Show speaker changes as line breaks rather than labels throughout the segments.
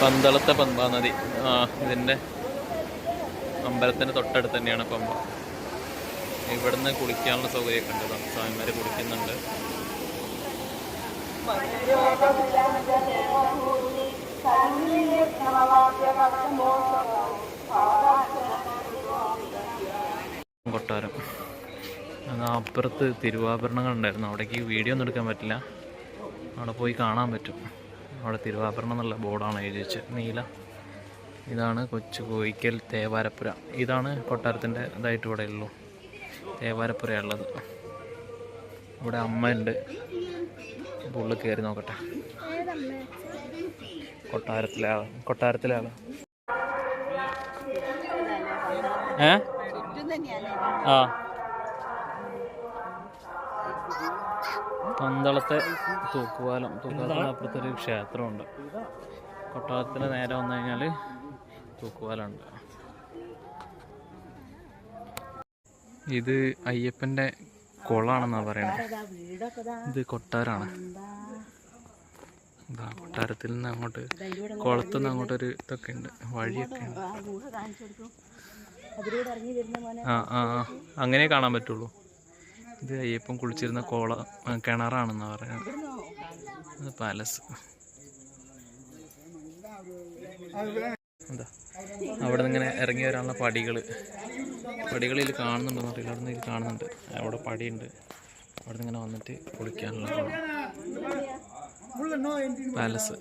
പന്തളത്തെ പമ്പ നദി. ഇതിൻ്റെ അമ്പലത്തിൻ്റെ തൊട്ടടുത്ത് തന്നെയാണ് പമ്പ. ഇവിടുന്ന് കുളിക്കാനുള്ള സൗകര്യമൊക്കെ ഉണ്ട്. സ്വാമിമാർ കുളിക്കുന്നുണ്ട്. കൊട്ടാരം. അപ്പുറത്ത് തിരുവാഭരണങ്ങൾ ഉണ്ടായിരുന്നു. അവിടേക്ക് വീഡിയോ ഒന്നും എടുക്കാൻ പറ്റില്ല. അവിടെ പോയി കാണാൻ പറ്റും. അവിടെ തിരുവാഭരണം എന്നുള്ള ബോർഡാണ് എഴുതി വെച്ചത്, നീല. ഇതാണ് കൊച്ചു കോയിക്കൽ തേവാരപ്പുര. ഇതാണ് കൊട്ടാരത്തിൻ്റെ ഇതായിട്ട് ഇവിടെ ഉള്ളൂ, തേവാരപ്പുരയുള്ളത്. ഇവിടെ അമ്മ ഉണ്ട്. ഉള്ളിൽ കയറി നോക്കട്ടെ. കൊട്ടാരത്തിലെ ആള് ആ പന്തളത്തെ തൂക്കുപാലത്തിന് അപ്പുറത്തൊരു ക്ഷേത്രമുണ്ട്. കൊട്ടാരത്തിന് നേരെ വന്നു കഴിഞ്ഞാൽ തൂക്കുപാലമുണ്ട്. ഇത് അയ്യപ്പൻ്റെ കുളമാണെന്നാണ് പറയുന്നത്. ഇത് കൊട്ടാരമാണ്. കൊട്ടാരത്തിൽ നിന്ന് അങ്ങോട്ട്, കുളത്തിൽ നിന്ന് അങ്ങോട്ടൊരു ഇതൊക്കെ ഉണ്ട്, വഴിയൊക്കെ ഉണ്ട്. അങ്ങനെ കാണാൻ പറ്റുള്ളൂ. ഇത് അയ്യപ്പൻ കുളിച്ചിരുന്ന കിണറാണെന്നാണ് പറയുന്നത്. ഇത് പാലസ്. എന്താ അവിടെ നിന്ന് ഇങ്ങനെ ഇറങ്ങി വരാനുള്ള പടികളിൽ കാണുന്നുണ്ടെന്ന് അറിയില്ല. അവിടെ നിന്ന് ഇത് കാണുന്നുണ്ട്. അവിടെ പടിയുണ്ട്. അവിടെ നിന്ന് ഇങ്ങനെ വന്നിട്ട് കുളിക്കാനുള്ള പാലസ്.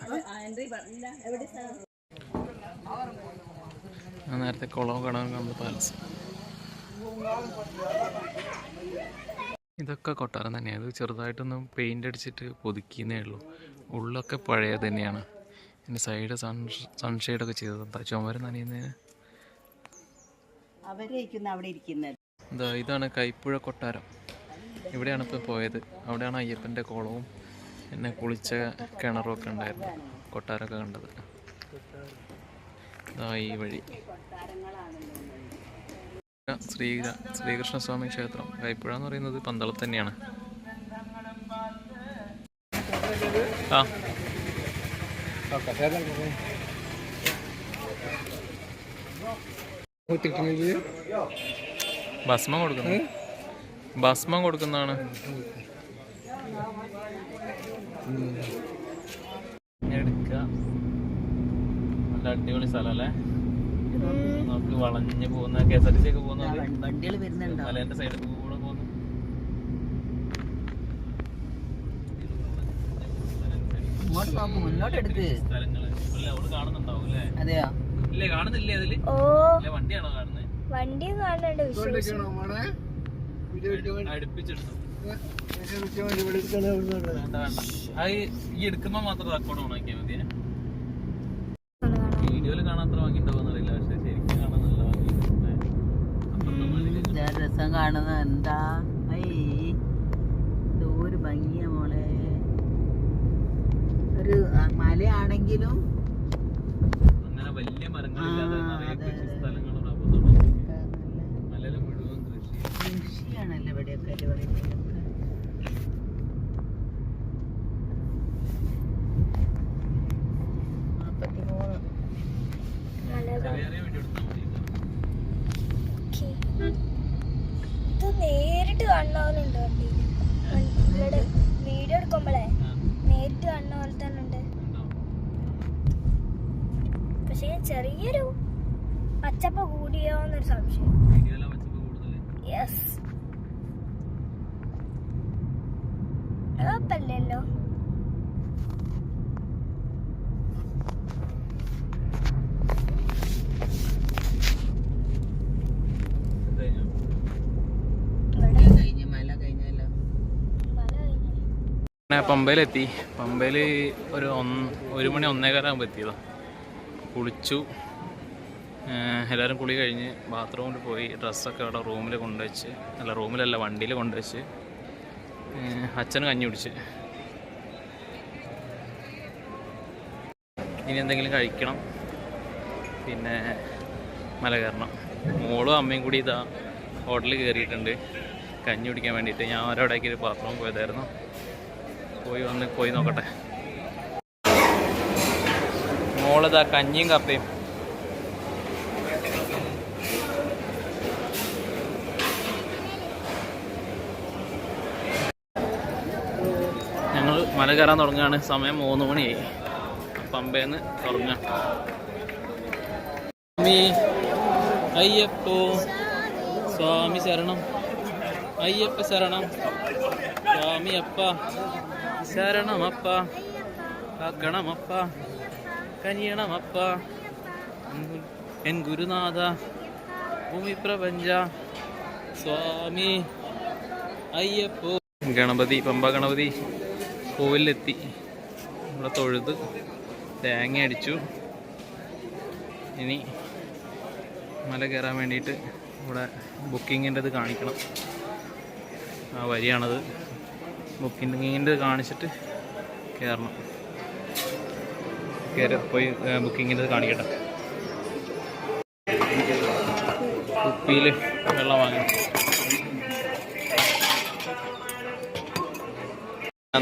നേരത്തെ കുളവും കാണാൻ കാണുന്ന പാലസ്. ഇതൊക്കെ കൊട്ടാരം തന്നെയാണ്. ഇത് ചെറുതായിട്ടൊന്നും പെയിൻ്റ് അടിച്ചിട്ട് പുതുക്കിയെന്നേ ഉള്ളൂ. ഉള്ളൊക്കെ പഴയത് തന്നെയാണ്. ഇതിൻ്റെ സൈഡ് സൺഷെയ്ഡൊക്കെ ചെയ്തത് ചുമര് നനയുന്നതിന്. ഇതാണ് കൈപ്പുഴ കൊട്ടാരം. ഇവിടെയാണ് ഇപ്പോൾ പോയത്. അവിടെയാണ് അയ്യപ്പൻ്റെ കുളവും പിന്നെ കുളിച്ച കിണറും ഒക്കെ ഉണ്ടായിരുന്നു. കൊട്ടാരമൊക്കെ കണ്ടത് ഈ വഴി. ശ്രീകൃഷ്ണസ്വാമി ക്ഷേത്രം കൈപ്പുഴ എന്ന് പറയുന്നത് പന്തളത്ത് തന്നെയാണ്. ഭസ്മം കൊടുക്കുന്നതാണ്. എടുക്കുക. നല്ല അടിപൊളി സ്ഥലം അല്ലേ? നമുക്ക് വളഞ്ഞ് പോകുന്ന KSRTC ഒക്കെ പോകുന്നത് മലേന്റെ സൈഡിൽ കൂടെ പോകുന്നു. സ്ഥലങ്ങള് അവിടെ കാണുന്നുണ്ടാവും അല്ലേ? ഇല്ലേ, കാണുന്നില്ലേ? അതില് വണ്ടിയാണോ കാണുന്നത്? വണ്ടി അടുപ്പിച്ചെടുത്തു. ഈ എടുക്കുമ്പോ മാത്രം റെക്കോർഡ് ഓണാക്കിയാൽ മതിയെ. വീഡിയോയില് കാണാത്ര വാങ്ങിണ്ടാവുന്ന അറിയില്ല. പക്ഷെ ശരിക്കും കാണാൻ നല്ല രസം കാണുന്ന. എന്താ ഒരു ഭംഗിയ മോളെ. ഒരു മലയാണെങ്കിലും അങ്ങനെ വലിയ മരങ്ങളില്ലാതെ സ്ഥലങ്ങളും മലയിലെ മുഴുവൻ കൃഷിയാണല്ലോ ഇവിടെയൊക്കെ പറയുന്നത്.
ഇത് നേരിട്ട് കാണുന്നവരുണ്ട്. ഇവിടെ വീഡിയോ എടുക്കുമ്പോഴേ നേരിട്ട് കാണുന്ന പോലെ തന്നെ ഉണ്ട്. പക്ഷെ ചെറിയൊരു പച്ചപ്പ് കൂടിയോന്നൊരു സംശയം. യെസ്, കുഴപ്പമില്ലല്ലോ.
പമ്പയിലെത്തി. പമ്പയിൽ ഒരു 1 മണി 1:15 എത്തിയതാണ്. കുളിച്ചു. എല്ലാവരും കുളി കഴിഞ്ഞ് ബാത്റൂമിൽ പോയി. ഡ്രസ്സൊക്കെ അവിടെ റൂമിൽ കൊണ്ടുവച്ച്, റൂമിലല്ല വണ്ടിയിൽ കൊണ്ടുവച്ച് അച്ഛന് കഞ്ഞി കുടിച്ച്. ഇനി എന്തെങ്കിലും കഴിക്കണം, പിന്നെ മല കയറണം. മോളും അമ്മയും കൂടി ഇതാ ഹോട്ടലിൽ കയറിയിട്ടുണ്ട് കഞ്ഞി കുടിക്കാൻ വേണ്ടിയിട്ട്. ഞാൻ അവരവിടേക്ക് ഒരു ബാത്റൂമിൽ പോയതായിരുന്നു. പോയി നോക്കട്ടെ. മോളിതാ കഞ്ഞിയും കപ്പയും. ഞങ്ങൾ മല കയറാൻ തുടങ്ങുകയാണ്. സമയം 3 മണിയായി. പമ്പേന്ന് തുടങ്ങാം. സ്വാമി അയ്യപ്പോ, സ്വാമി ശരണം, അയ്യപ്പ ശരണം, സ്വാമി അപ്പ ശരണമപ്പ, കാക്കണമപ്പ, കനിയണമപ്പ, എൻ ഗുരുനാഥ ഭൂമി പ്രപഞ്ച സ്വാമി അയ്യപ്പോ. ഗണപതി, പമ്പ ഗണപതി കോവിലെത്തി. ഇവിടെ തൊഴുത് തേങ്ങ അടിച്ചു. ഇനി മല കയറാൻ വേണ്ടിയിട്ട് ഇവിടെ ബുക്കിങ്ങിൻ്റെത് കാണിക്കണം. ആ വരിയാണത്. ബുക്കിങ്ങിൻ്റെ കാണിച്ചിട്ട് കയറണം. പോയി ബുക്കിങ്ങിൻ്റെ കാണിക്കട്ടെ. കുപ്പിയിൽ വെള്ളം വാങ്ങണം.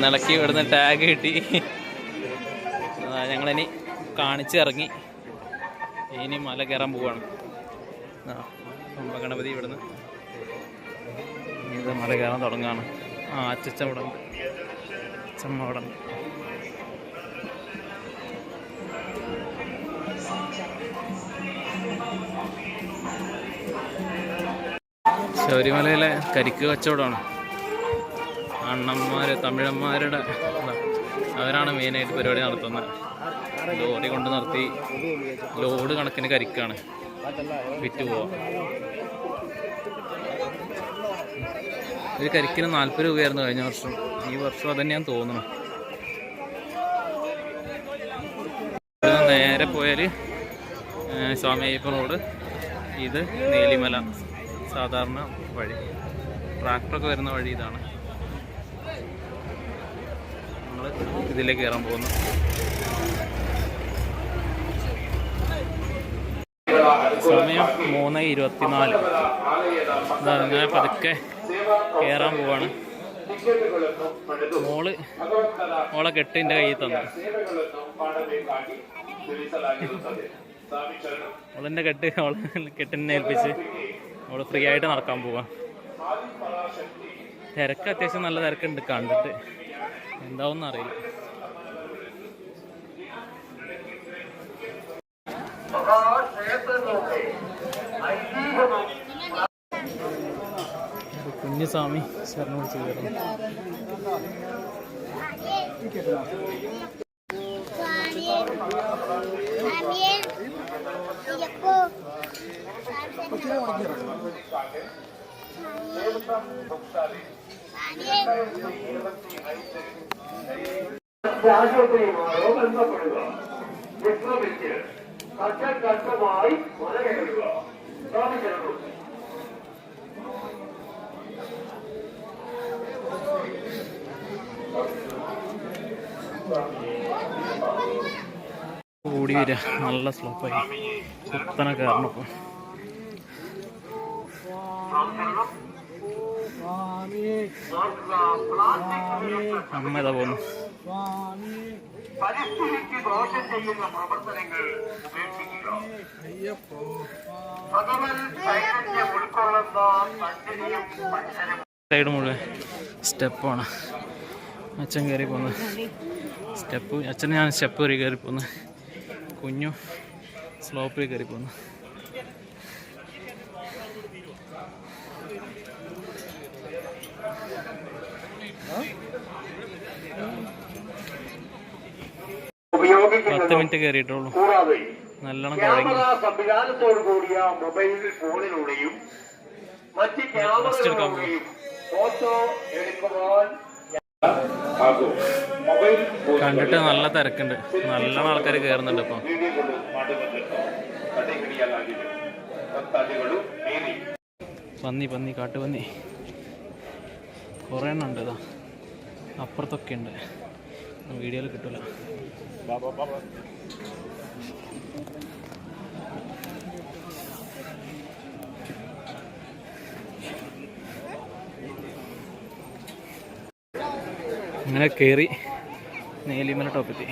നിലയ്ക്ക് ഇവിടുന്ന് ടാഗ് കിട്ടി. ഞങ്ങളിനി കാണിച്ചിറങ്ങി. ഇനി മല കയറാൻ പോവാണ്. പമ്പ ഗണപതി ഇവിടുന്ന് ഇത് മല കയറാൻ തുടങ്ങുകയാണ്. അച്ചച്ച ഇവിടെ ഉണ്ട്, അച്ചമ്മ അവിടെ ഉണ്ട്. ശബരിമലയിലെ കരിക്ക് കച്ചവടമാണ്. അണ്ണന്മാർ, തമിഴന്മാരുടെ അവരാണ് മെയിനായിട്ട് പരിപാടി നടത്തുന്നത്. ലോറി കൊണ്ട് നിർത്തി ലോഡ് കണക്കിന് കരിക്കാണ് വിറ്റ് പോവാം. ഒരു കരിക്കിന് 40 രൂപയായിരുന്നു കഴിഞ്ഞ വർഷം. ഈ വർഷം അതന്നെയാന്ന് തോന്നുന്നു. നേരെ പോയാൽ സ്വാമി അയ്യപ്പ റോഡ്, ഇത് നീലിമല സാധാരണ വഴി. ട്രാക്ടറൊക്കെ വരുന്ന വഴി ഇതാണ്. നമ്മൾ ഇതിലേക്ക് കയറാൻ പോകുന്നു. സമയം 3:24. അങ്ങനെ പതുക്കെ കയറാൻ പോവാണ്. മോളെ കെട്ടിൻ്റെ കയ്യിൽ തന്നു. അവളെൻ്റെ കെട്ടിനെ ഏൽപ്പിച്ച് അവള് ഫ്രീ ആയിട്ട് നടക്കാൻ പോവാ. തിരക്ക് അത്യാവശ്യം നല്ല തിരക്കുണ്ട്. കണ്ടിട്ട് എന്താവെന്ന് അറിയില്ല. കുഞ്ഞുസ്വാമി ശരണം വിളിച്ച് കയറുന്നു.
ആശുപത്രിയുമായോ ബന്ധപ്പെടുക. വിശ്രമിച്ച് ഘട്ടഘട്ടമായി മല കയറുക.
കൂടി വരിക. നല്ല സ്ലോപ്പായി കുത്തനെ കയറണം. അമ്മ ഇതാ പോകുന്നു.
പരിസ്ഥിതിക്ക് ദോഷം ചെയ്യുന്ന പ്രവർത്തനങ്ങൾ ഉപേക്ഷിക്കുക. ഭഗവൻ ചൈതന്യം ഉൾക്കൊള്ളുന്ന
സൈഡ് മുഴുവൻ സ്റ്റെപ്പാണ്. അച്ഛൻ കയറി പോകുന്നത് സ്റ്റെപ്പ്. അച്ഛന് ഞാൻ സ്റ്റെപ്പ് കയറി പോകുന്നത്. കുഞ്ഞു സ്ലോപ്പിൽ കയറി പോകുന്നു. പത്ത് മിനിറ്റ് കയറിയിട്ടുള്ളൂ. നല്ലോണം കഴിഞ്ഞു.
സംവിധാനത്തോടു കൂടിയ മൊബൈൽ ഫോണിലൂടെയും മറ്റ് ക്യാമറകളിലൂടെയും ഫോട്ടോ എടുക്കുവാൻ
കണ്ടിട്ട് നല്ല തിരക്കുണ്ട്. നല്ലോണം ആൾക്കാർ കയറുന്നുണ്ട്. ഇപ്പം പന്നി കാട്ടുപന്നി കുറേ എണ്ണം ഉണ്ട്. ഇതാ അപ്പുറത്തൊക്കെ ഉണ്ട്. വീഡിയോയിൽ കിട്ടില്ല. അങ്ങനെ കയറി നീലിമല ടോപ്പെത്തി.